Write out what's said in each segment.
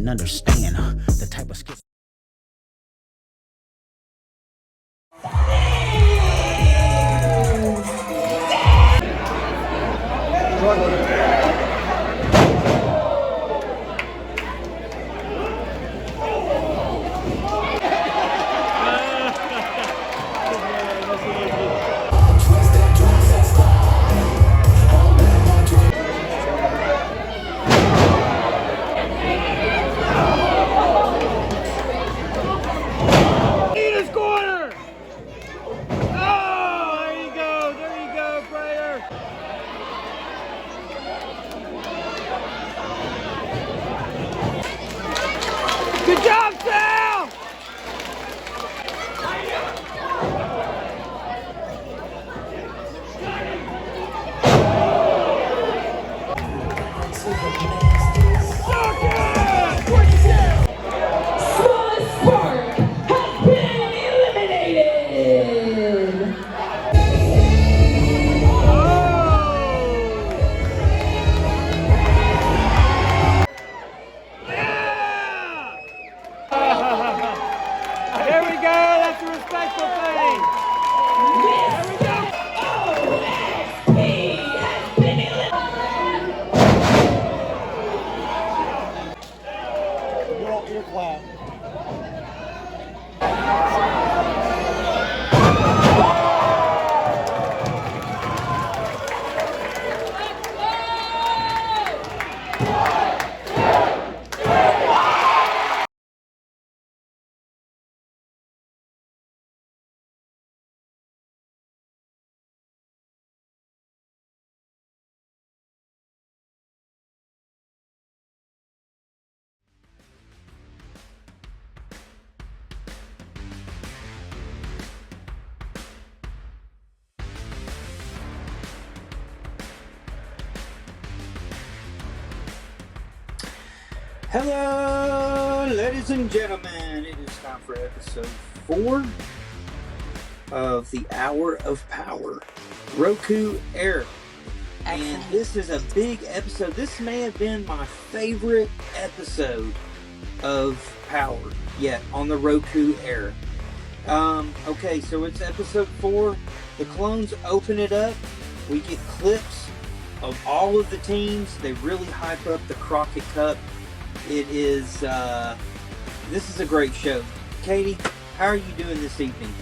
wouldn't understand the type of skit. Good job, Sal! There we go, that's a respectful thing. There we go. You're clap. Hello, ladies and gentlemen. It is time for episode 4 of the Hour of Power, Roku Era. And this is a big episode. This may have been my favorite episode of Power yet on the Roku Era. Okay, so it's episode 4. The clones open it up. We get clips of all of the teams. They really hype up the Crockett Cup. It is, this is a great show. Katie, how are you doing this evening?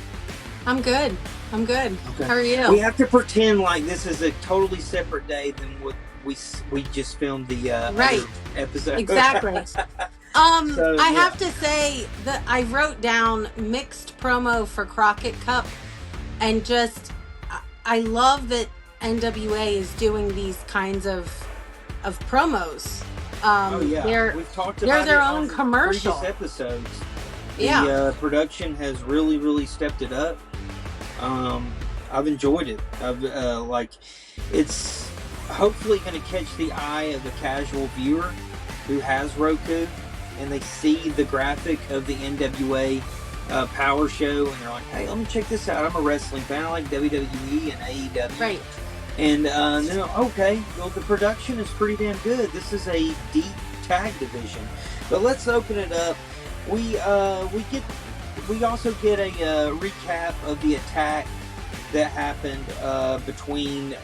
I'm good. Okay. How are you? We have to pretend like this is a totally separate day than what we just filmed the right. other episode. Exactly. I have to say that I wrote down mixed promo for Crockett Cup, and just I love that NWA is doing these kinds of promos. We've talked about they're their it own on commercial previous episodes. Yeah, The production has really stepped it up. I've enjoyed it. It's hopefully going to catch the eye of the casual viewer who has Roku, and they see the graphic of the NWA Power Show, and they're like, "Hey, let me check this out. I'm a wrestling fan. I like WWE and AEW." right. And then, okay, well, the production is pretty damn good. This is a deep tag division. But let's open it up. We also get a recap of the attack that happened between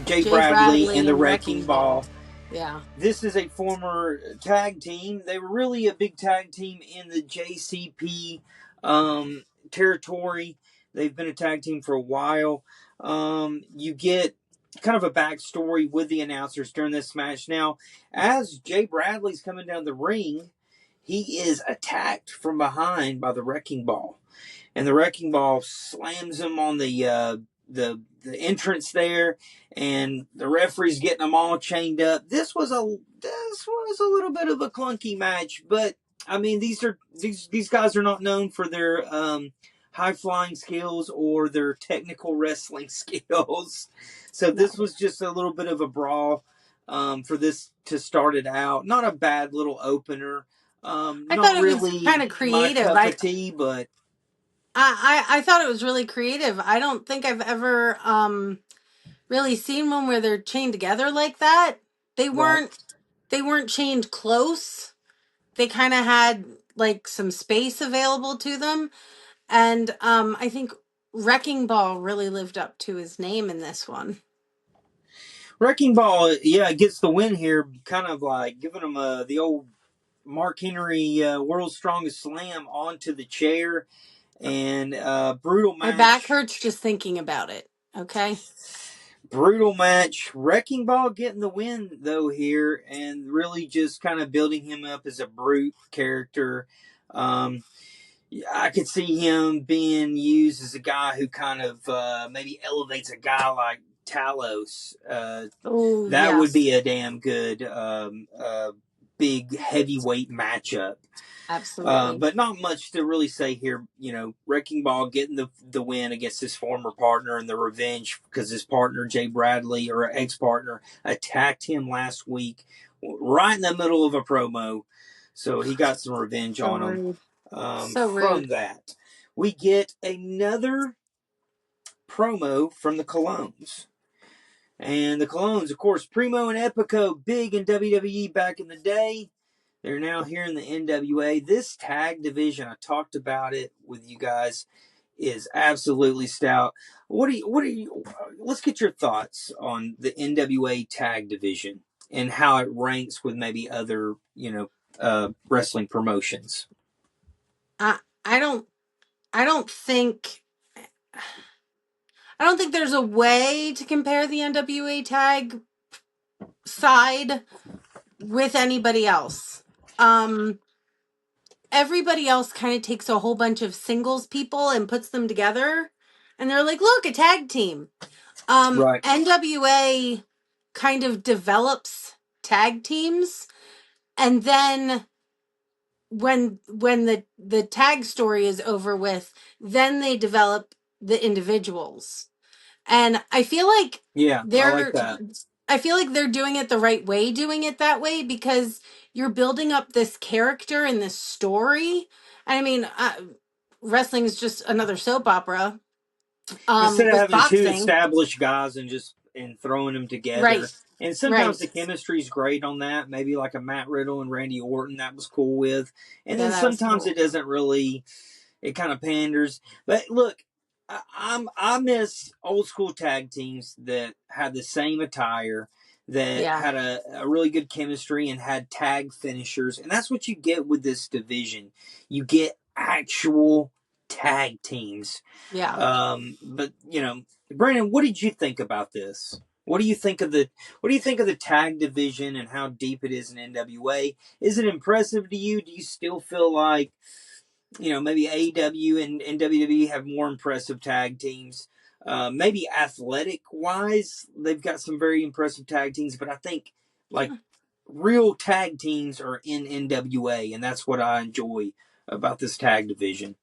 Jay Bradley and the Wrecking Ball. Yeah. This is a former tag team. They were really a big tag team in the JCP territory. They've been a tag team for a while. You get kind of a backstory with the announcers during this match. Now, as Jay Bradley's coming down the ring, he is attacked from behind by the Wrecking Ball, and the Wrecking Ball slams him on the entrance there, and the referee's getting them all chained up. This was a little bit of a clunky match, but I mean, these guys are not known for their high flying skills or their technical wrestling skills. So this was just a little bit of a brawl for this to start it out. Not a bad little opener. I not thought it really was kind of creative. my cup of tea, but I thought it was really creative. I don't think I've ever really seen one where they're chained together like that. They weren't chained close. they kind of had like some space available to them, and I think Wrecking Ball really lived up to his name in this one. Wrecking Ball, yeah, gets the win here, kind of like giving him the old Mark Henry World's Strongest Slam onto the chair, and brutal My back match. hurts just thinking about it. Okay. Brutal match. Wrecking Ball getting the win though here, and really just kind of building him up as a brute character. Um, I could see him being used as a guy who kind of maybe elevates a guy like Talos. Oh, That would yes. be a damn good big heavyweight matchup. Absolutely. But not much to really say here. You know, Wrecking Ball getting the win against his former partner and the revenge because his partner, Jay Bradley, or ex partner, attacked him last week right in the middle of a promo. So he got some revenge So on him. rude. So From rude. that, we get another promo from the Colognes. And the Colognes, of course, Primo and Epico, big in WWE back in the day. They're now here in the NWA. This tag division, I talked about it with you guys, is absolutely stout. What do you, let's get your thoughts on the NWA tag division and how it ranks with maybe other, wrestling promotions. I I don't I don't think I don't think there's a way to compare the NWA tag side with anybody else. Everybody else kind of takes a whole bunch of singles people and puts them together, and they're like, "Look, a tag team." Right. NWA kind of develops tag teams, and then when the tag story is over with, then they develop the individuals. And Yeah, I like they're that. I feel like they're doing it the right way, doing it that way, because you're building up this character and this story. And I mean, wrestling is just another soap opera, Instead of with having two boxing. established guys and throwing them Right. together. And sometimes Right. the chemistry is great on that. Maybe like a Matt Riddle and Randy Orton, that was cool with. And Yeah, then that was sometimes cool. it doesn't really. It kind of panders. But look, I miss old school tag teams that had the same attire, that Yeah. had a really good chemistry and had tag finishers. And that's what you get with this division. You get actual tag teams. Yeah. But Brandon, what did you think about this? What do you think of the tag division and how deep it is in NWA? Is it impressive to you? Do you still feel like maybe AEW and WWE have more impressive tag teams? Maybe athletic wise, they've got some very impressive tag teams, but I think like real tag teams are in NWA, and that's what I enjoy about this tag division.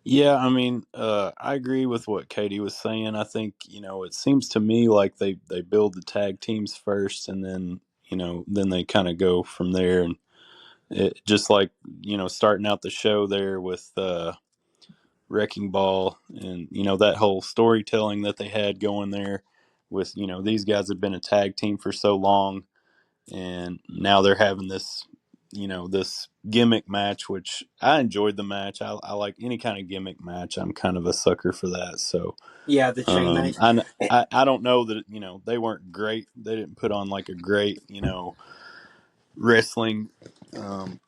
Yeah, I mean, I agree with what Katie was saying. I think, it seems to me like they build the tag teams first and then, then they kind of go from there. And it just like, starting out the show there with Wrecking Ball and, that whole storytelling that they had going there with, these guys have been a tag team for so long and now they're having this this gimmick match, which I enjoyed the match. I like any kind of gimmick match. I'm kind of a sucker for that. So Yeah, the chain match. I don't know that they weren't great. They didn't put on like a great wrestling um,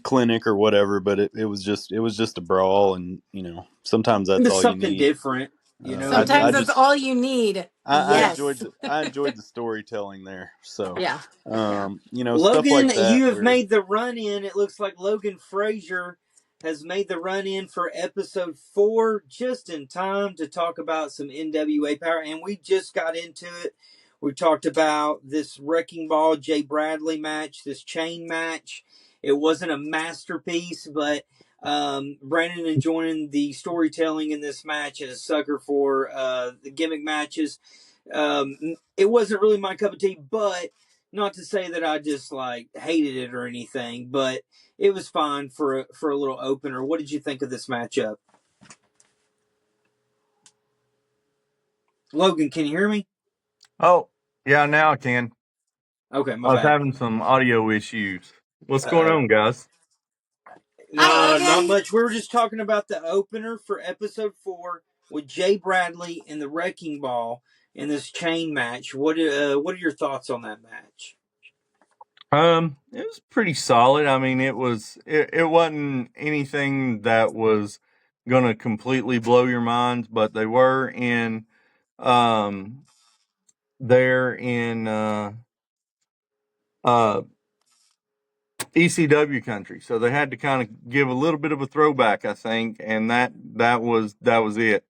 clinic or whatever, but it was just a brawl, and sometimes It that's was all you something need. different, I and Sometimes I that's just all you need. I yeah. enjoyed Yes. the storytelling there. So Yeah. Yeah. stuff Logan, like that you have where made the run in. It looks like Logan Frazier has made the run in for episode 4 just in time to talk about some NWA power. And we just got into it. We talked about this Wrecking Ball Jay Bradley match, this chain match. It wasn't a masterpiece, but Brandon enjoying the storytelling in this match and a sucker for the gimmick matches. It wasn't really my cup of tea, but not to say that I just like hated it or anything, but it was fine for a little opener. What did you think of this matchup? Logan, can you hear me? Oh, yeah, now I can. Okay, my I was bad. having some audio issues. What's going Uh-oh. on, guys? Hi, No, not Logan. much. We were just talking about the opener for episode 4 with Jay Bradley and the Wrecking Ball in this chain match. What are your thoughts on that match? It was pretty solid. I mean, it wasn't anything that was gonna completely blow your minds, but they were in um there in uh ECW country, so they had to kind of give a little bit of a throwback, I think, and that was it.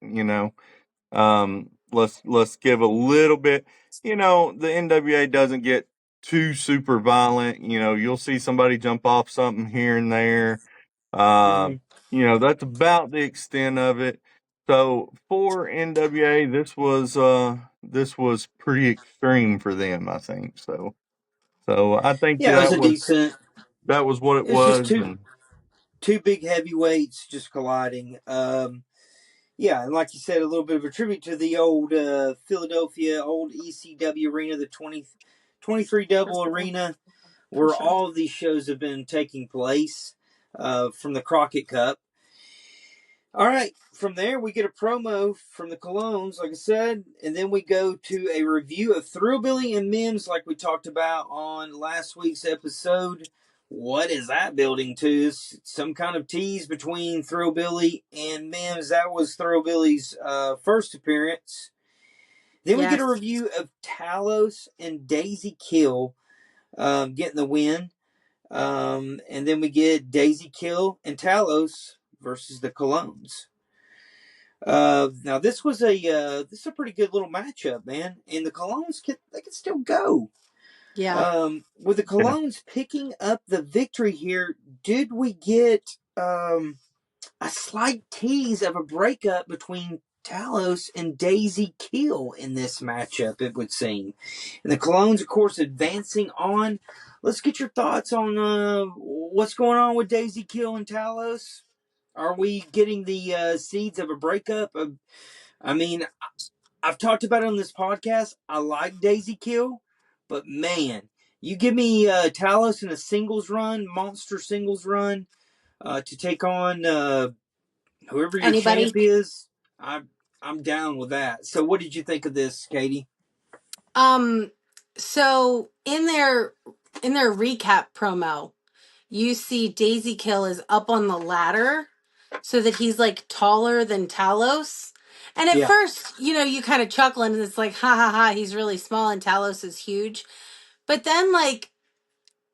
Let's give a little bit. The NWA doesn't get too super violent. You'll see somebody jump off something here and there. Uh, Mm-hmm. that's about the extent of it. So for NWA, this was pretty extreme for them, I think. So I think Yeah, it was a decent. that was what it It's just was, two and two big heavyweights just colliding. Yeah, and like you said, a little bit of a tribute to the old Philadelphia, old ECW arena, the 23 double arena, where all of these shows have been taking place from the Crockett Cup. All right, from there we get a promo from the Colognes, like I said, and then we go to a review of Thrillbilly and Mims, like we talked about on last week's episode. What is that building to? Some kind of tease between Thrillbilly and Mims. That was Thrillbilly's first appearance. Then we get a Yes. review of Talos and Daisy Kill getting the win. And then we get Daisy Kill and Talos versus the Colognes. Now this is a pretty good little matchup, man. And the Colognes can still go. Yeah. With the yeah. Colognes picking up the victory here, did we get a slight tease of a breakup between Talos and Daisy Kill in this matchup? It would seem, and the Colognes, of course, advancing on. Let's get your thoughts on what's going on with Daisy Kill and Talos. Are we getting the seeds of a breakup? I mean, I've talked about it on this podcast. I like Daisy Kill, but man, you give me Talos in a singles run, monster singles run, to take on whoever your champ Anybody? is. I'm down with that. So, what did you think of this, Katie? Um, so in their recap promo, you see Daisy Kill is up on the ladder so that he's like taller than Talos. And at Yeah, first, you kind of chuckle and it's like, ha ha ha, he's really small and Talos is huge. But then, like,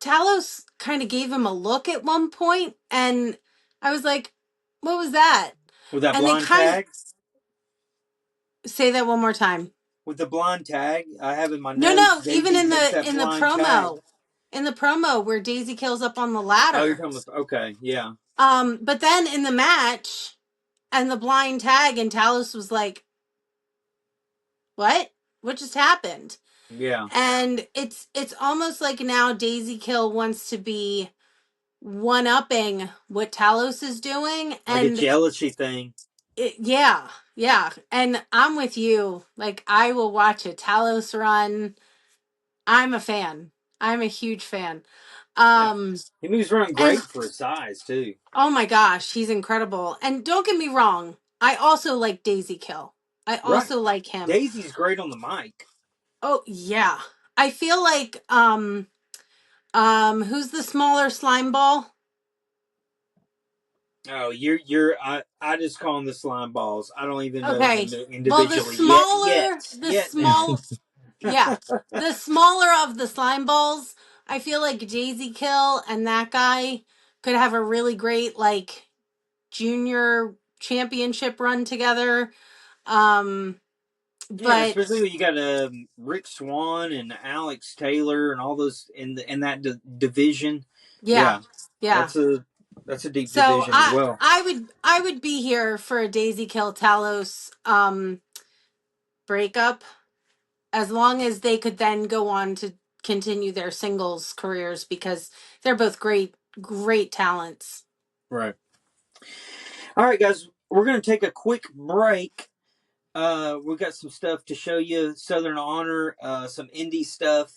Talos kind of gave him a look at one point, and I was like, what was that? with that And they blind kind tag, of say that one more time. with the blind tag, I have in my No, notes. no, even Daisy in takes the that in the blind tag. promo. In the promo where Daisy Kills up on the Oh, you're ladder. talking about okay, yeah, But then in the match and the blind tag, and Talos was like, what? What just happened? yeah, And it's almost like now Daisy Kill wants to be one upping what Talos is doing. like a And jealousy thing. yeah, yeah. And I'm with you. Like, I will watch a Talos run. I'm a fan. I'm a huge fan. Yeah, Um, he moves around and great for his size too. oh my gosh, he's incredible. And don't get me wrong, I also like Daisy Kill. I Right, also like him. Daisy's great on the mic. Oh yeah. I feel like who's the smaller slime ball? Oh, I just call them the slime balls. I don't even know them Okay. Well, the individually yet. smaller, the Yet now. small, yeah, the smaller of the slime balls, I feel like Daisy Kill and that guy could have a really great like junior championship run together. Um, Yeah, but especially when you got Rick Swan and Alex Taylor and all those in that division. yeah, Yeah, yeah. that's a deep So division as I well. I would I would be here for a Daisy Kill Talos breakup as long as they could then go on to continue their singles careers because they're both great talents. Right. All right, guys, we're gonna take a quick break. We've got some stuff to show you, Southern Honor, some indie stuff,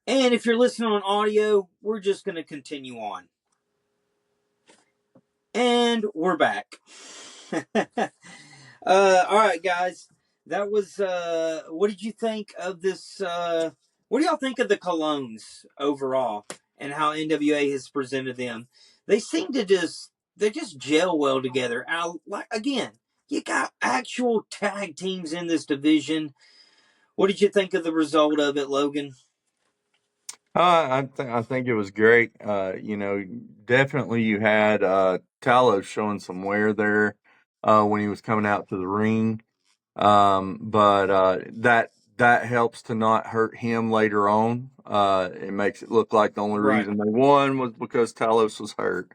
And if you're listening on audio, we're just going to continue on. And we're back. All right, guys. That was, what did you think of this? What do y'all think of the colognes overall and how NWA has presented them? They seem to they just gel well together. Like, again, you got actual tag teams in this division. What did you think of the result of it, Logan? I think it was great. Definitely you had Talos showing some wear there when he was coming out to the ring. But that helps to not hurt him later on. It makes it look like the only Right. reason they won was because Talos was hurt,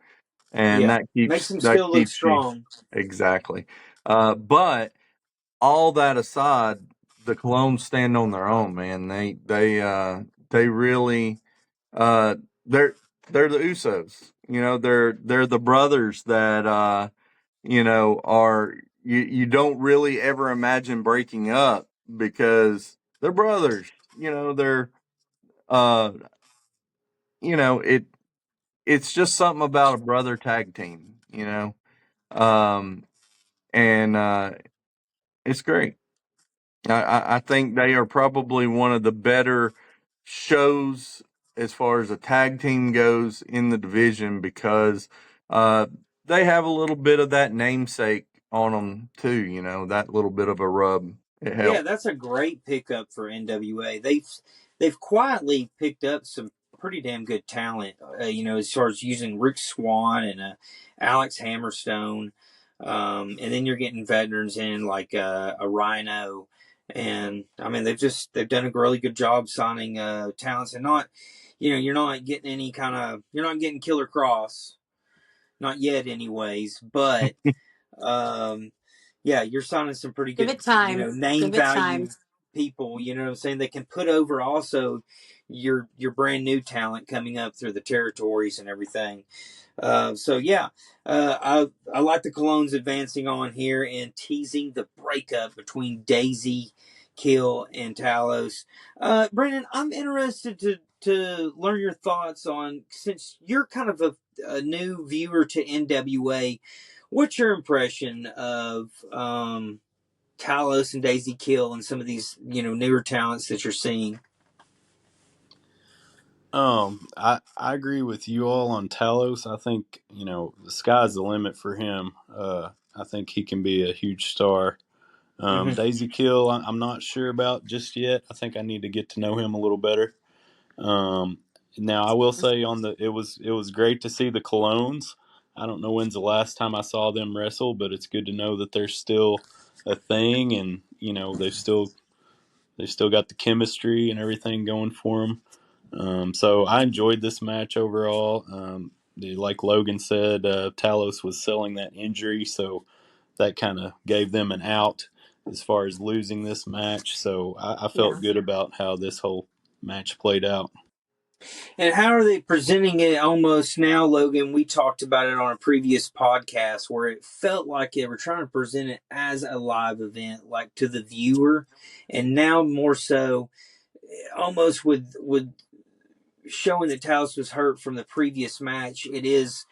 and Yeah. that Makes keeps them still look you strong. exactly. But all that aside, the Colognes stand on their own, man. They really uh, they're they're the Usos. They're the brothers that are you don't really ever imagine breaking up because they're brothers. They're uh it's just something about a brother tag team. Um and it's great. I think they are probably one of the better shows as far as a tag team goes in the division because uh, they have a little bit of that namesake on them too. That little bit of a rub. It Yeah, helps. that's a great pickup for NWA. They've quietly picked up some pretty damn good talent. As far as using Rick Swan and Alex Hammerstone, and then you're getting veterans in like a Rhino, and I mean they've done a really good job signing talents and not, you're not getting you're not getting Killer Cross, not yet anyways, but um, yeah, you're signing some pretty Give good, it time. name Give it time. value people. You know what I'm saying? They can put over also your brand new talent coming up through the territories and everything. So yeah, I like the Colognes advancing on here and teasing the breakup between Daisy, Kill, and Talos. Brendan, I'm interested to learn your thoughts on, since you're kind of a new viewer to NWA. What's your impression of Talos and Daisy Kill and some of these newer talents that you're seeing? I agree with you all on Talos. I think the sky's the limit for him. I think he can be a huge star. Mm-hmm. Daisy Kill, I'm not sure about just yet. I think I need to get to know him a little better. Um, Now I will say it was great to see the Colognes. I don't know when's the last time I saw them wrestle, but it's good to know that they're still a thing, and they've still got the chemistry and everything going for them. So I enjoyed this match overall. Like Logan said, Talos was selling that injury, so that kind of gave them an out as far as losing this match. So I Yeah. felt good about how this whole match played out. And how are they presenting it almost now, Logan? We talked about it on a previous podcast where it felt like they were trying to present it as a live event, like to the viewer, and now more so, almost with showing that Talos was hurt from the previous match. It is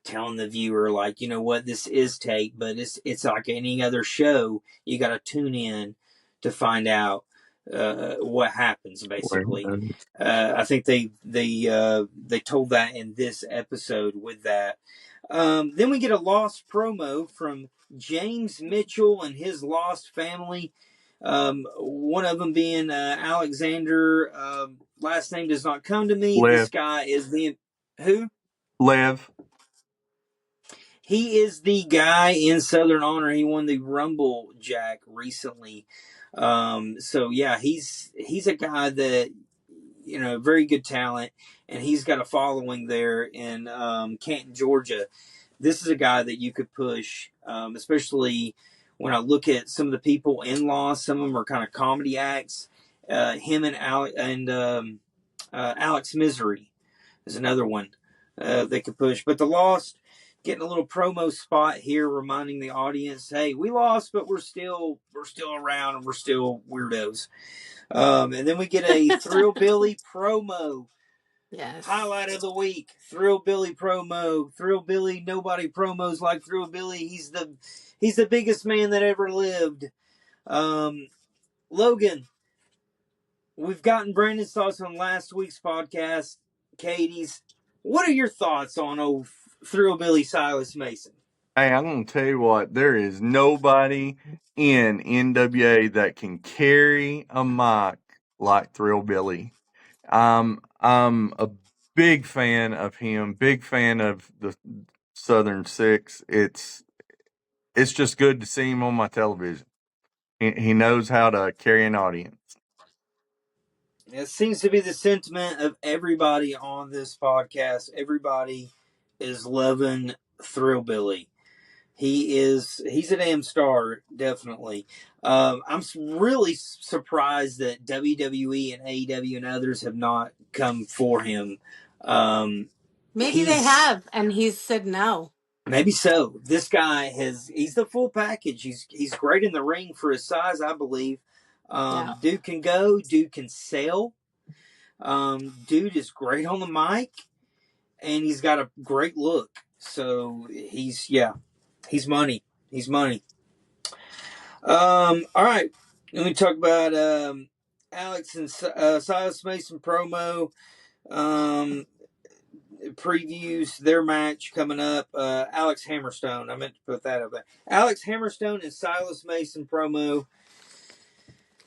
telling the viewer, like, you know what, this is tape, but it's like any other show. You got to tune in to find out what happens. Basically, I think they told that in this episode with that. Then we get a Lost promo from James Mitchell and his Lost family. One of them being Alexander. Last name does not come to me. This Lev, guy is the who? Lev, He is the guy in Southern Honor. He won the Rumble Jack recently. So yeah, he's a guy that very good talent, and he's got a following there in Canton, Georgia. This is a guy that you could push, especially when I look at some of the people in Lost. Some of them are kind of comedy acts. Him and Alex Misery is another one they could push. But the Lost, getting a little promo spot here, reminding the audience, hey, we lost, but we're still around and we're still weirdos. And then we get a Thrill Billy promo. Yes. Highlight of the week: Thrill Billy promo. Thrill Billy, nobody promos like Thrill Billy. He's the biggest man that ever lived. Logan, we've gotten Brandon's thoughts on last week's podcast. Katie's, what are your thoughts on old Thrill Billy Silas Mason? Hey, I'm gonna tell you what. There is nobody in NWA that can carry a mic like Thrill Billy. I'm a big fan of him. Big fan of the Southern Six. It's just good to see him on my television. He knows how to carry an audience. It seems to be the sentiment of everybody on this podcast. Everybody is loving Thrill Billy. He's a damn star, definitely. I'm really surprised that WWE and AEW and others have not come for him. Maybe they have, and he's said no. Maybe so. This guy he's the full package. He's great in the ring for his size, I believe. Yeah. Dude can go, dude can sell. Dude is great on the mic, and he's got a great look. So he's money. He's money. All right. Let me talk about Alex and Silas Mason promo. Previews their match coming up. Alex Hammerstone. I meant to put that up there. Alex Hammerstone and Silas Mason promo.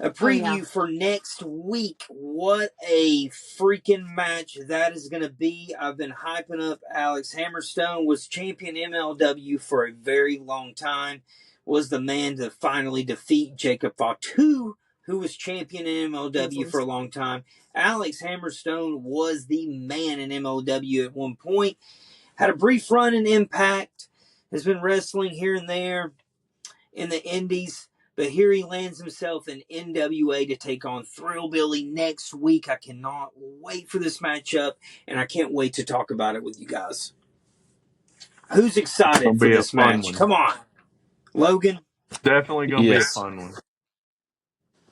A preview for next week. What a freaking match that is going to be. I've been hyping up Alex Hammerstone. Was champion MLW for a very long time. Was the man to finally defeat Jacob Fatu, who was champion in MLW for a long time. Alex Hammerstone was the man in MLW at one point. Had a brief run in Impact. Has been wrestling here and there in the Indies. But here he lands himself in NWA to take on Thrill Billy next week. I cannot wait for this matchup, and I can't wait to talk about it with you guys. Who's excited for this match? Come on. Logan? Definitely going to be a fun one.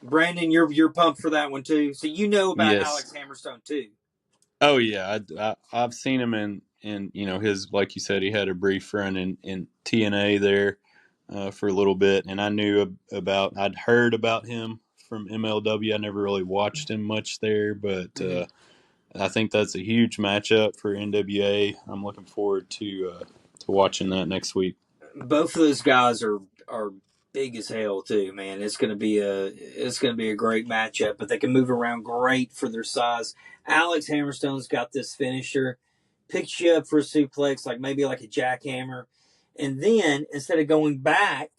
Brandon, you're pumped for that one too. So you know about Alex Hammerstone too. Oh yeah, I've seen him in his, like you said, he had a brief run in TNA there for a little bit, and I knew I'd heard about him from MLW. I never really watched him much there, but I think that's a huge matchup for NWA. I'm looking forward to watching that next week. Both of those guys are big as hell too, man. It's gonna be a great matchup, but they can move around great for their size. Alex Hammerstone's got this finisher, picks you up for a suplex, maybe like a jackhammer, and then instead of going back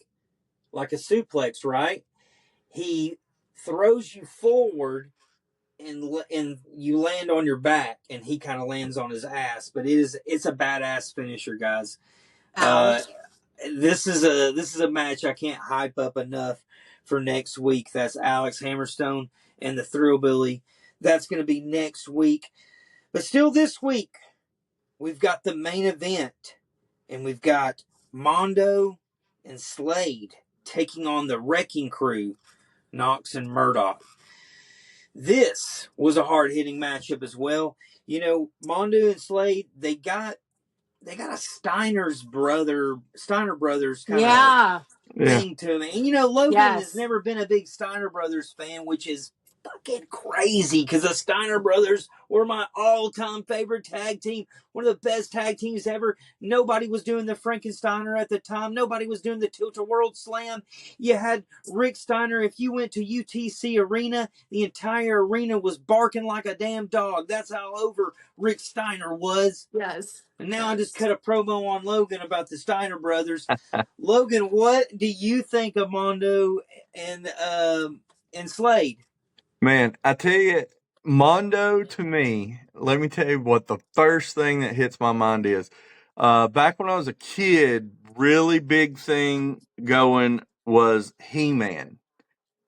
like a suplex, right? He throws you forward and you land on your back, and he kind of lands on his ass. But it's a badass finisher, guys. This is a match I can't hype up enough for next week. That's Alex Hammerstone and the Thrill Billy. That's going to be next week. But still this week, we've got the main event, and we've got Mondo and Slade taking on the Wrecking Crew, Knox and Murdoch. This was a hard-hitting matchup as well. Mondo and Slade, they got a Steiner Brothers kind of thing to him. And Logan has never been a big Steiner Brothers fan, which is fucking crazy because the Steiner Brothers were my all-time favorite tag team. One of the best tag teams ever. Nobody was doing the Frankensteiner at the time. Nobody was doing the Tilt-A-World Slam. You had Rick Steiner. If you went to UTC Arena, the entire arena was barking like a damn dog. That's how over Rick Steiner was. Yes. And now I just cut a promo on Logan about the Steiner brothers. Logan, what do you think of Mondo and Slade? Man, I tell you, Mondo to me, let me tell you what the first thing that hits my mind is. Back when I was a kid, really big thing going was He-Man.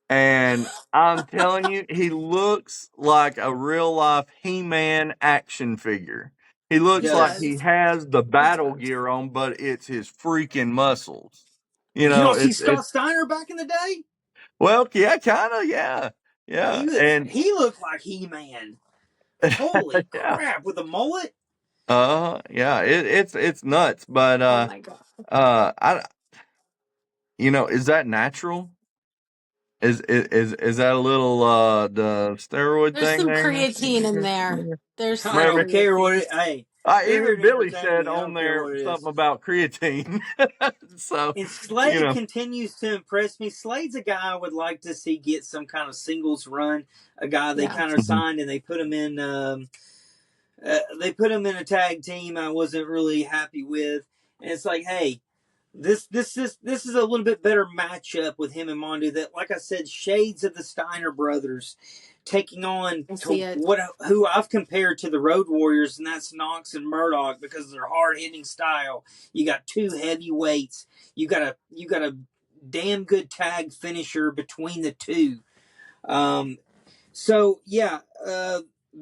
And I'm telling you, he looks like a real life He-Man action figure. He He looks He like does. he does. has the He battle does. gear on, but it's his freaking muscles. You don't see It's Scott Steiner back in the day? well, yeah, kind of, yeah, yeah, and He looked like He-Man. Holy yeah, crap, with a mullet? yeah, it's nuts, but Oh my god. I, is that natural? Is that a little the steroid There's thing some there? creatine in there. There's some I don't Maybe. care what it. creatine. Hey, they're here Even to Billy entertain said me. I on don't care there what it something is. about creatine. So, And you Slade know, continues to impress me. Slade's a guy I would like to see get some kind of singles run. A guy they Yeah. kind of Mhm. signed and they put him in. They put him in a tag team. I wasn't really happy with, and it's like, hey, this is a little bit better matchup with him and Mondo. That, like I said, shades of the Steiner brothers taking on I see to it. what who I've compared to the Road Warriors, and that's Knox and Murdoch because of their hard hitting style. You got two heavyweights. You got a damn good tag finisher between the two. Um, so yeah,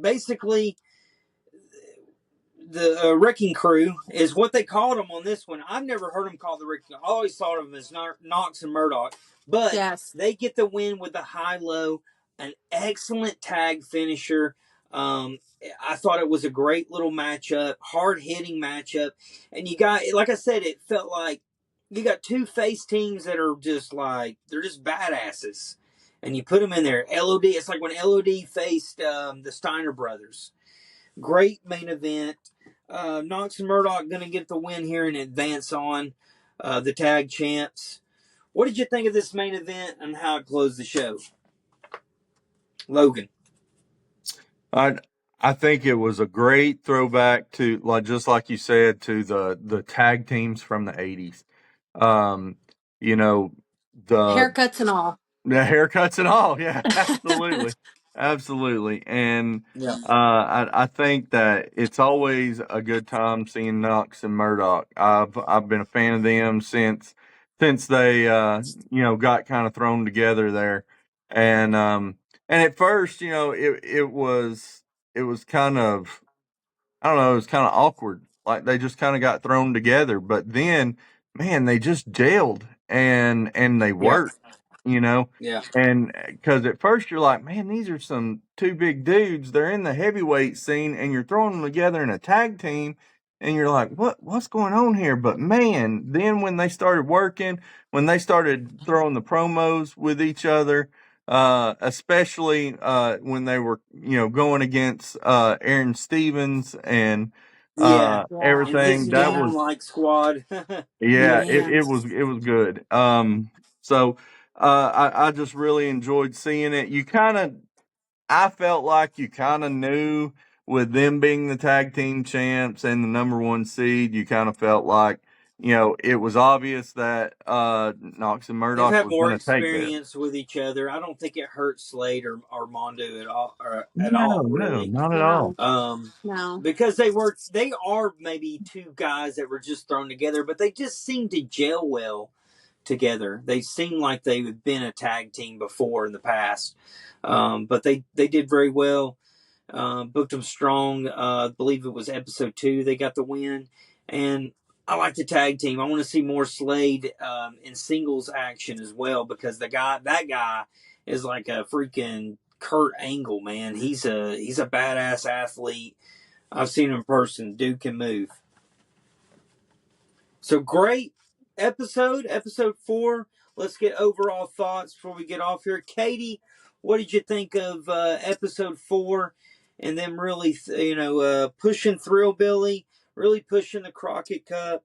basically the Wrecking Crew is what they called them on this one. I've never heard them called the Wrecking. I always thought of them as Knox and Murdoch, but Yes. they get the win with the high low, an excellent tag finisher. I thought it was a great little matchup, hard hitting matchup, and you got, like I said, it felt like you got two face teams that are just like they're just badasses, and you put them in there. LOD, it's like when LOD faced the Steiner brothers. Great main event. Knox and Murdoch going to get the win here and advance on the tag champs. What did you think of this main event and how it closed the show? Logan. I I think it was a great throwback to, like, just like you said, to the tag teams from the 80s. Um, you know, the Haircuts and all. The haircuts and all, yeah, absolutely, absolutely, and Yeah. I think that it's always a good time seeing Knox and Murdoch. I've been a fan of them since they got kind of thrown together there, and and at first it was kind of, I don't know, it was kind of awkward. Like, they just kind of got thrown together, but then, man, they just gelled and they Yeah. worked, you know. Yeah. And because at first you're like, man, these are some two big dudes. They're in the heavyweight scene, and you're throwing them together in a tag team, and you're like, what's going on here? But man, then when they started working, when they started throwing the promos with each other, especially when they were, going against Aaron Stevens and Yeah. Yeah. And his everything. That Yeah. was, demon-like squad. yeah, Man. it was good. So I just really enjoyed seeing it. I felt like you kind of knew, with them being the tag team champs and the number one seed, you kind of felt like, it was obvious that Knox and They've Murdoch had was more going to take this. experience with each other. I don't think it hurt Slade or Armando at No, all, no, really. not at all. No. Um, No. because they are maybe two guys that were just thrown together, but they just seem to gel well together. They seem like they've been a tag team before in the past, but they did very well. Booked them strong. I believe it was episode 2. They got the win, and I like the tag team. I want to see more Slade in singles action as well because that guy is like a freaking Kurt Angle, man. He's a badass athlete. I've seen him in person. Dude can move. So great episode 4. Let's get overall thoughts before we get off here. Katie, what did you think of episode 4 and them really, pushing Thrillbilly, really pushing the Crockett Cup,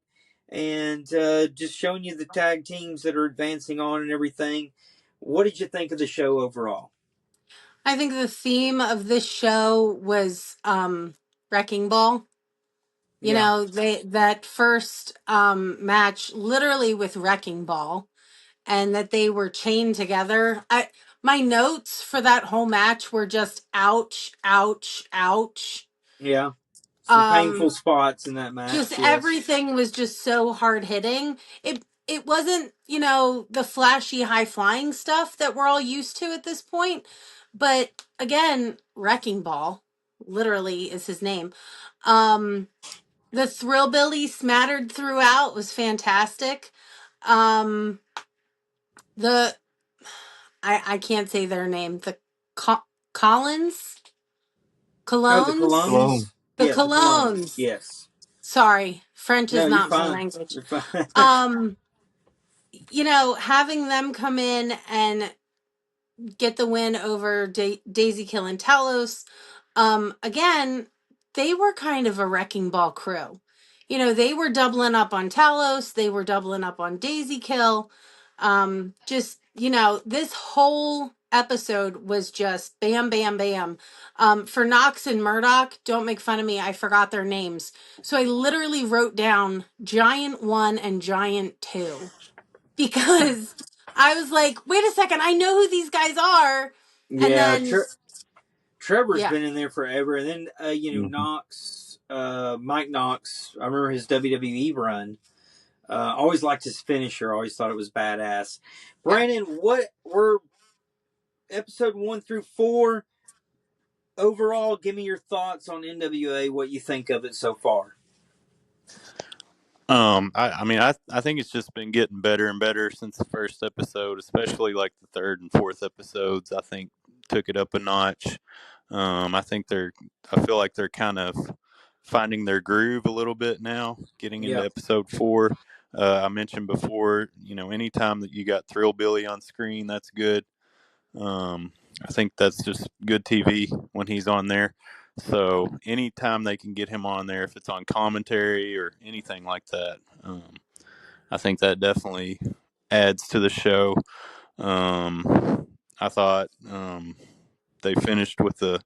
and just showing you the tag teams that are advancing on and everything. What did you think of the show overall? I think the theme of this show was Wrecking Ball. Yeah, That first match literally with Wrecking Ball, and that they were chained together. My notes for that whole match were just ouch, ouch, ouch. yeah. Some painful Um spots in that just match, yes. everything was just so hard hitting. It wasn't, the flashy high flying stuff that we're all used to at this point. But again, Wrecking Ball. literally is his name. The Thrillbilly smattered throughout was fantastic. Um, the I can't say their name. The Collins Oh, the Colognes. Hello. colognes. The Yes, the colognes. Colognes. Yes. Sorry, French No, is you're not my fine. language. You're fine. Um, having them come in and get the win over Daisy Kill and Talos. Again, they were kind of a wrecking ball crew. They were doubling up on Talos, they were doubling up on Daisy Kill. This whole episode was just bam, bam, bam. For Knox and Murdoch, don't make fun of me, I forgot their names. So I literally wrote down Giant 1 and Giant 2 because I was like, wait a second, I know who these guys are. And Yeah, then, Trevor's yeah, been in there forever, and then Mhm. Knox, Mike Knox. I remember his WWE run. Always liked his finisher. Always thought it was badass. yeah. Brandon, what were episode 1 through 4 overall? Give me your thoughts on NWA. What you think of it so far? I think it's just been getting better and better since the first episode, especially like the third and fourth episodes. I think took it up a notch. I think I feel like they're kind of finding their groove a little bit now, getting into Yeah, episode 4. I mentioned before, anytime that you got Thrill Billy on screen, that's good. Um, I think that's just good TV when he's on there. So anytime they can get him on there, if it's on commentary or anything like that, I think that definitely adds to the show. I thought they finished with a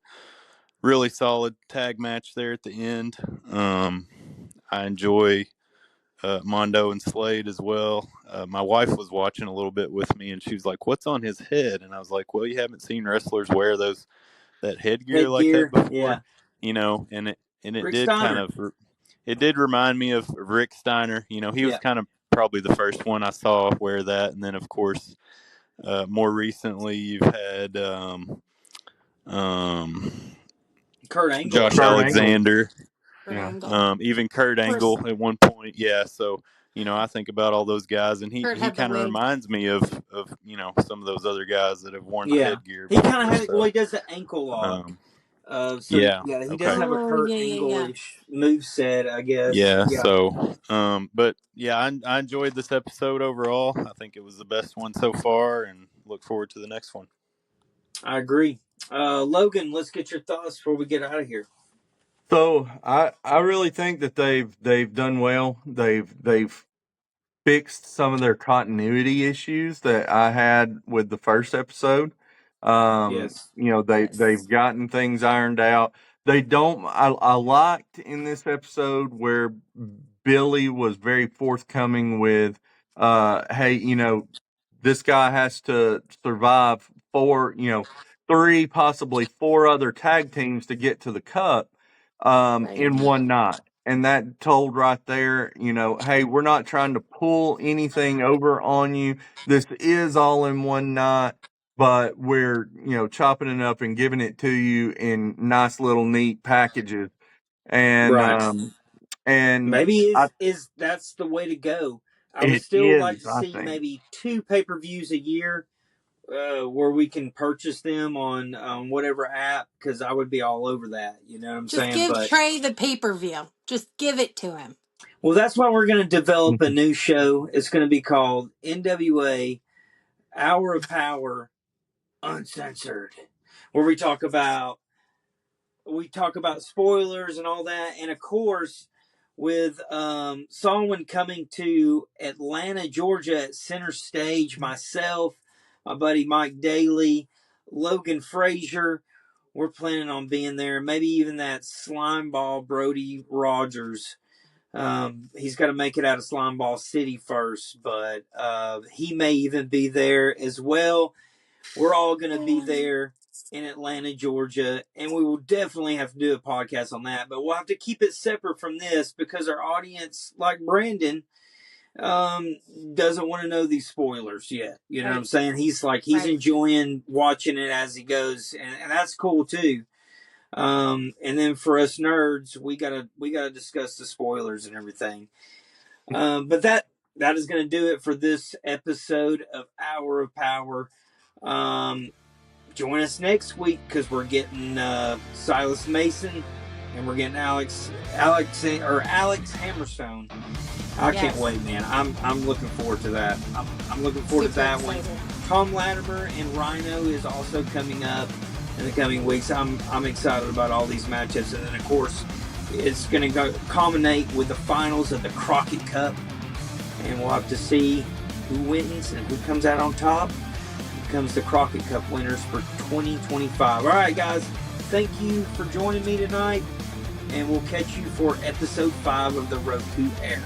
really solid tag match there at the end. I enjoy Mondo and Slade as well. My wife was watching a little bit with me, and she was like, "What's on his head?" And I was like, "Well, you haven't seen wrestlers wear that headgear like that headgear. before, Yeah, and it Rick did kind Steiner. of it did remind me of Rick Steiner. He was Yeah, kind of probably the first one I saw wear that, and then of course, more recently you've had um, Kurt Angle, I Josh Kurt think. Angle. Alexander, Kurt Yeah. Angle. Of even Kurt course, Angle at one point. Yeah, so I think about all those guys, and he Kurt he had the kind of wig. reminds me of some of those other guys that have worn the Yeah, headgear he kind of before. had. Well, So he does the ankle lock. um, So yeah, yeah, he does okay. have a Oh, Kurt yeah, yeah, yeah. Angle-ish move set, I guess. Yeah, Yeah, so but yeah, I enjoyed this episode overall. I think it was the best one so far, and look forward to the next one. I agree. Logan, let's get your thoughts before we get out of here. So I really think that they've done well. They've fixed some of their continuity issues that I had with the first episode. Yes. They've Yes. gotten things ironed out. They don't. I liked in this episode where Billy was very forthcoming with, hey, this guy has to survive four, three, possibly four other tag teams to get to the cup Right. in one night. And that told right there, hey, we're not trying to pull anything over on you. This is all in one night, but we're, chopping it up and giving it to you in nice little neat packages. And, Right. and Maybe I, is that's the way to go. I would it still is, like to I see think. maybe 2 pay-per-views a year, where we can purchase them on whatever app, because I would be all over that. You know what I'm Just saying? give But Trey the pay-per-view. Just give it to him. well, that's why we're going to develop a new show. It's going to be called NWA Hour of Power Uncensored, where we talk about spoilers and all that, and of course, with Solomon coming to Atlanta, Georgia at Center Stage, myself, my buddy Mike Daly, Logan Frazier, we're planning on being there. Maybe even that slimeball Brody Rogers. He's got to make it out of Slimeball City first, but he may even be there as well. We're all going to be there in Atlanta, Georgia, and we will definitely have to do a podcast on that. But we'll have to keep it separate from this because our audience, like Brandon, doesn't want to know these spoilers yet. You know what I'm Right. saying? He's Right. enjoying watching it as he goes, and that's cool too. And then for us nerds, we gotta discuss the spoilers and everything. But that is going to do it for this episode of Hour of Power. Join us next week because we're getting Silas Mason and we're getting Alex Hammerstone. I can't wait, man. I'm looking forward to that. I'm looking forward to that one. Tom Latimer and Rhino is also coming up in the coming weeks. I'm excited about all these matchups, and then of course it's going to culminate with the finals of the Crockett Cup, and we'll have to see who wins and who comes out on top. Comes the Crockett Cup winners for 2025. All right, guys, thank you for joining me tonight, and we'll catch you for episode 5 of the Road to Air.